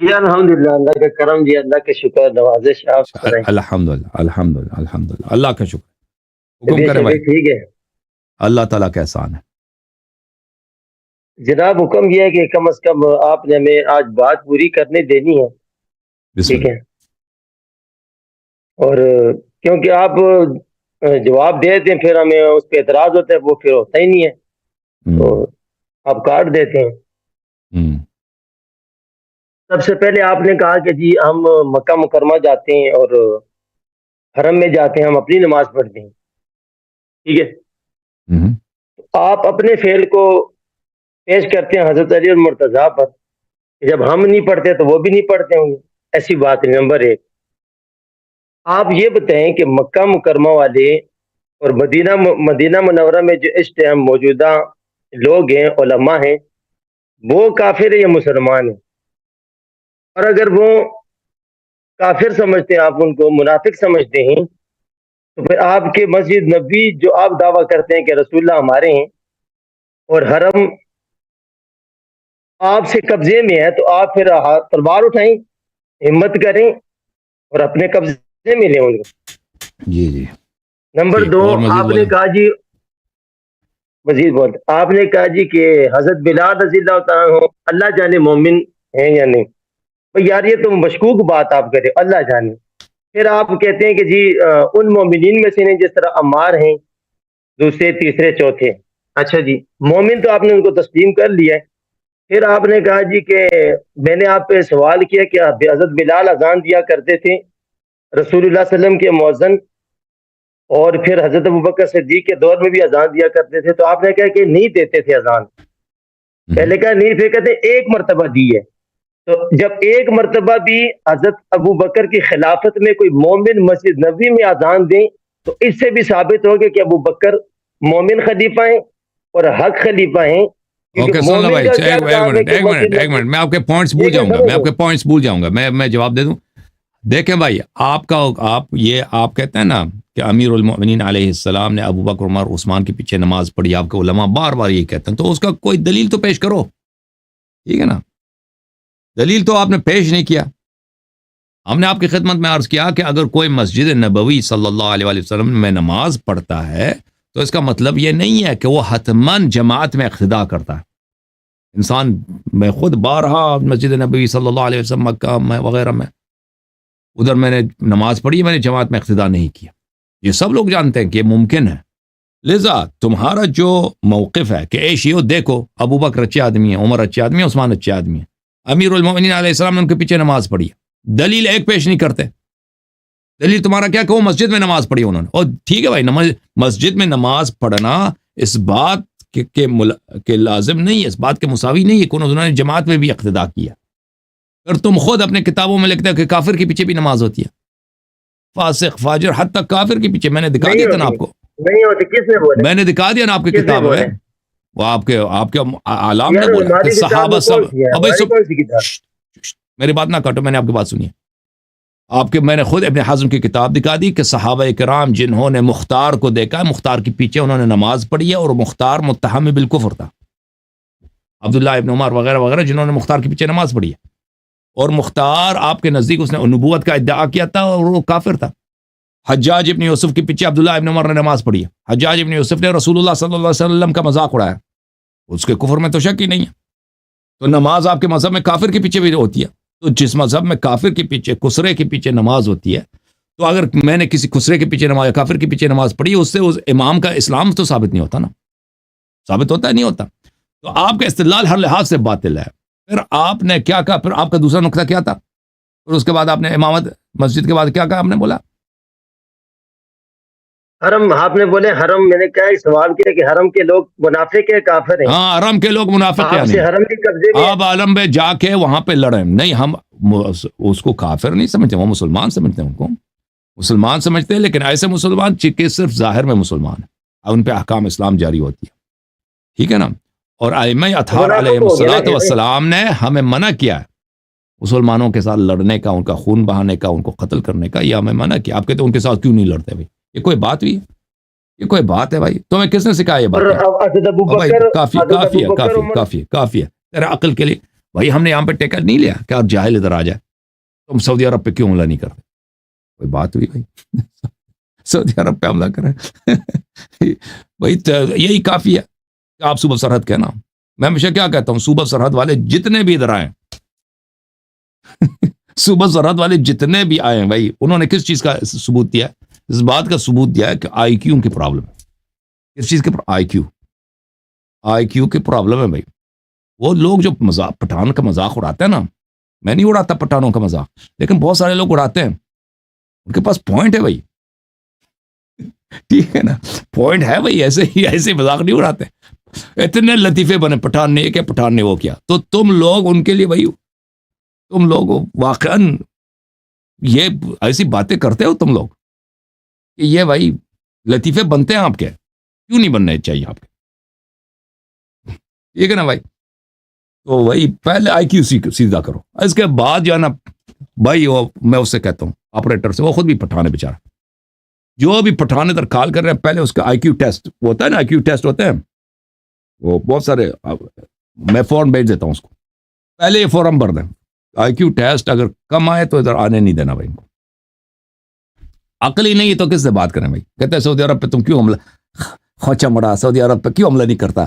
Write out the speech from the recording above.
جی الحمدللہ، اللہ کا کرم، جی اللہ کا شکر نوازش، آپ سنائیں؟ الحمد للہ الحمد للہ الحمد للہ، اللہ کا شکر، حکم طبیعت کریں بھائی۔ شبیعت ٹھیک ہے؟ اللہ تعالیٰ کا احسان ہے۔ جناب حکم یہ ہے کہ کم از کم آپ نے ہمیں آج بات پوری کرنے دینی ہے، بسم ٹھیک اللہ۔ ہے؟ اور کیونکہ آپ جواب دے دیں پھر ہمیں اس پہ اعتراض ہوتا ہے، وہ پھر ہوتا ہی نہیں ہے، تو ہم، آپ کاٹ دیتے ہیں۔ ہم، سب سے پہلے آپ نے کہا کہ جی ہم مکہ مکرمہ جاتے ہیں اور حرم میں جاتے ہیں، ہم اپنی نماز پڑھتے ہیں، ٹھیک ہے؟ ہم، آپ اپنے فعل کو پیش کرتے ہیں حضرت علی اور مرتضیٰ پر کہ جب ہم نہیں پڑھتے تو وہ بھی نہیں پڑھتے ہوں گے، ایسی بات نہیں۔ نمبر ایک، آپ یہ بتائیں کہ مکہ مکرمہ والے اور مدینہ منورہ میں جو اس ٹائم موجودہ لوگ ہیں، علماء ہیں، وہ کافر ہیں یا مسلمان ہیں؟ اور اگر وہ کافر سمجھتے ہیں، آپ ان کو منافق سمجھتے ہیں، تو پھر آپ کے مسجد نبی جو آپ دعویٰ کرتے ہیں کہ رسول اللہ ہمارے ہیں اور حرم آپ سے قبضے میں ہے، تو آپ پھر تلوار اٹھائیں، ہمت کریں اور اپنے قبضے میں لیں ان کو۔ جی جی نمبر ٹھیک، دو، اور مزید آپ نے بولیں۔ کہا جی، مزید بولتے آپ نے کہا جی کہ حضرت بلال رضی اللہ تعالیٰ عنہ اللہ جانے مومن ہیں یا نہیں۔ بھئی یار یہ تو مشکوک بات آپ کرے، اللہ جانے۔ پھر آپ کہتے ہیں کہ جی ان مومنین میں سے نہیں جس طرح عمار ہیں، دوسرے تیسرے چوتھے۔ اچھا جی، مومن تو آپ نے ان کو تسلیم کر لیا ہے۔ پھر آپ نے کہا جی کہ میں نے آپ پہ سوال کیا کہ حضرت بلال اذان دیا کرتے تھے، رسول اللہ صلی اللہ علیہ وسلم کے مؤذن، اور پھر حضرت ابوبکر صدیق کے دور میں بھی اذان دیا کرتے تھے، تو آپ نے کہا کہ نہیں دیتے تھے اذان۔ پہلے کہا نہیں، پھر کہتے ہیں ایک مرتبہ دی ہے۔ تو جب ایک مرتبہ بھی حضرت ابوبکر کی خلافت میں کوئی مومن مسجد نبوی میں اذان دیں، تو اس سے بھی ثابت ہو گیا کہ ابوبکر مومن خلیفہ ہیں اور حق خلیفہ ہیں، اوکے کیونکہ سن لو مومن بھائی، کا کیا کام ہے کہ ایک منٹ مسجد ایک نبوی، منٹ، میں آپ کے پوائنٹس بھول ٹھیک ہے، جاؤں گا، سمجھ میں آپ لیں۔ کے پوائنٹس بھول جاؤں گا، میں جواب دے دوں۔ دیکھیں بھائی، آپ کہتے ہیں نا کہ امیر المؤمنین علیہ السلام نے ابو بکر عمر عثمان کے پیچھے نماز پڑھی، آپ کے علماء بار بار یہ کہتے ہیں، تو اس کا کوئی دلیل تو پیش کرو، ٹھیک ہے نا؟ دلیل تو آپ نے پیش نہیں کیا۔ ہم نے آپ کی خدمت میں عرض کیا کہ اگر کوئی مسجد نبوی صلی اللہ علیہ وآلہ وسلم میں نماز پڑھتا ہے تو اس کا مطلب یہ نہیں ہے کہ وہ حتماً جماعت میں اقتداء کرتا ہے۔ انسان، میں خود بارہا مسجد نبوی صلی اللہ علیہ وسلم مکہ میں وغیرہ میں ادھر میں نے نماز پڑھی، میں نے جماعت میں اقتداء نہیں کیا، یہ سب لوگ جانتے ہیں کہ یہ ممکن ہے۔ لذا تمہارا جو موقف ہے کہ اے شیعو دیکھو ابو بکر اچھے آدمی ہیں، عمر اچھے آدمی ہیں، عثمان اچھے آدمی ہیں، امیر المؤمنین علیہ السلام نے ان کے پیچھے نماز پڑھی ہے، دلیل ایک پیش نہیں کرتے۔ دلیل تمہارا کیا کہ وہ مسجد میں نماز پڑھی انہوں نے، اور ٹھیک ہے بھائی، مسجد میں نماز پڑھنا اس بات کہ لازم نہیں ہے، اس بات کے مساوی نہیں ہے کہ انہوں نے جماعت میں بھی اقتداء کیا۔ پھر تم خود اپنے کتابوں میں لکھتے ہو کہ کافر کے پیچھے بھی نماز ہوتی ہے، فاسق فاجر حتی کافر کے پیچھے، میں نے دکھا نہیں دیا تھا نا ہوتی، آپ کو، نہیں ہوتی، کس نے بولے؟ میں نے دکھا دیا نا آپ کی کس نے کتابوں میں، بولے؟ وہ آپ کے عالم نے یار بولا کہ ہماری کتاب صحابہ میں سب، کون سی ہے؟ ابھی ہماری سب، کون سی کتاب؟ میری بات نہ کاٹو، میں نے آپ کی بات سنی ہے۔ میں نے خود ابن حزم کی کتاب دکھا دی کہ صحابہ کرام جنہوں نے مختار کو دیکھا، مختار کے پیچھے انہوں نے نماز پڑھی ہے، اور مختار متہم بالکفر تھا، عبداللہ ابن عمر وغیرہ وغیرہ جنہوں نے مختار کے پیچھے نماز پڑھی ہے، اور مختار آپ کے نزدیک اس نے نبوت کا ادعا کیا تھا اور وہ کافر تھا۔ حجاج ابن یوسف کے پیچھے عبداللہ ابن عمر نے نماز پڑھی ہے، حجاج ابن یوسف نے رسول اللہ صلی اللہ علیہ وسلم کا مذاق اڑایا، اس کے کفر میں تو شک ہی نہیں ہے۔ تو نماز آپ کے مذہب میں کافر کے پیچھے بھی ہوتی ہے، تو جس مذہب میں کافر کے پیچھے، کسرے کے پیچھے نماز ہوتی ہے، تو اگر میں نے کسی کسرے کے پیچھے نماز، کافر کے پیچھے نماز پڑھی، اس سے اس امام کا اسلام تو ثابت نہیں ہوتا نا، ثابت ہوتا ہے نہیں ہوتا۔ تو آپ کا استدلال ہر لحاظ سے باطل ہے۔ پھر آپ نے کیا کہا، پھر آپ کا دوسرا نقطہ کیا تھا، پھر اس کے بعد آپ نے امامت مسجد کے بعد کیا کہا، آپ نے بولا حرم، آپ نے بولے حرم، میں نے کیا سوال کیا کہ حرم کے لوگ منافق ہیں، کافر ہیں؟ ہاں حرم کے لوگ منافق یا آپ سے نہیں، حرم کے قبضے میں ہے۔ آپ عالم میں جا کے وہاں پہ لڑیں، نہیں ہم اس کو کافر نہیں سمجھتے، وہ مسلمان سمجھتے ہیں، ان کو مسلمان سمجھتے ہیں، لیکن ایسے مسلمان کہ صرف ظاہر میں مسلمان ہیں، ان پہ احکام اسلام جاری ہوتی ہے، ٹھیک ہے نا۔ اور ائمہ اطہار علیہ منافق ہو گیا نا الصلوۃ کیسے؟ والسلام نے ہمیں منع کیا ہے مسلمانوں کے ساتھ لڑنے کا، ان کا خون بہانے کا، ان کو قتل کرنے کا، یہ ہمیں منع کیا۔ آپ کہتے ہیں ان کے ساتھ کیوں نہیں لڑتے بھائی، یہ کوئی بات ہوئی؟ یہ کوئی بات ہے بھائی؟ تمہیں کس نے سکھایا یہ اور باتیں؟ حضرت بھائی ابوبکر، کافی حضرت کافی ہے ابوبکر کافی عمر، کافی کافی ہے تیرے عقل کے لیے، بھائی ہم نے یہاں پہ ٹیکٹ نہیں لیا کہ آپ جاہل ادھر آ جائے، تم سعودی عرب پہ کیوں حملہ نہیں کرتے؟ کوئی بات ہوئی بھائی؟ سعودی عرب پہ حملہ کریں بھائی یہی کافی ہے کہ آپ صوبہ سرحد کہنا. میں ہمیشہ کیا کہتا ہوں، صوبہ سرحد والے جتنے بھی ادھر آئے صوبہ سرحد والے جتنے بھی آئے ہیں بھائی، انہوں نے کس چیز کا ثبوت دیا ہے؟ اس بات کا ثبوت دیا ہے کہ آئی کیو کی پرابلم ہے. کس چیز کے؟ آئی کیو کی پرابلم ہے بھائی. وہ لوگ جو مذاق، پٹھان کا مذاق اڑاتے ہیں نا، میں نہیں اڑاتا پٹھانوں کا مذاق، لیکن بہت سارے لوگ اڑاتے ہیں، ان کے پاس پوائنٹ ہے بھائی. ٹھیک ہے نا، پوائنٹ ہے بھائی، ایسے مذاق نہیں اڑاتے. اتنے لطیفے بنے، پٹھان نے یہ کیا، پٹھان نے وہ کیا. تو تم لوگ ان کے لیے بھائی، تم لوگ واقعاً یہ ایسی باتیں کرتے ہو تم لوگ کہ یہ بھائی لطیفے بنتے ہیں آپ کے، کیوں نہیں بننے چاہیے آپ کے؟ ٹھیک ہے نا بھائی. تو وہی پہلے آئی کیو سیدھا کرو، اس کے بعد جو ہے نا بھائی، وہ میں اس سے کہتا ہوں آپریٹر سے، وہ خود بھی پٹھان ہے بیچارہ، جو بھی پٹھان ادھر کال کر رہے ہیں، پہلے اس کا آئی کیو ٹیسٹ ہوتا ہے نا، آئی کیو ٹیسٹ ہوتے ہیں وہ بہت سارے، میں فارم بھیج دیتا ہوں اس کو، پہلے یہ فارم بھر دیں، آئی کیو ٹیسٹ اگر کم آئے تو ادھر آنے نہیں دینا بھائی. عقل ہی نہیں تو کس سے بات کریں بھائی؟ کہتے ہیں سعودی عرب پہ تم کیوں حملہ، خوچا مڑا سعودی عرب پہ کیوں حملہ نہیں کرتا؟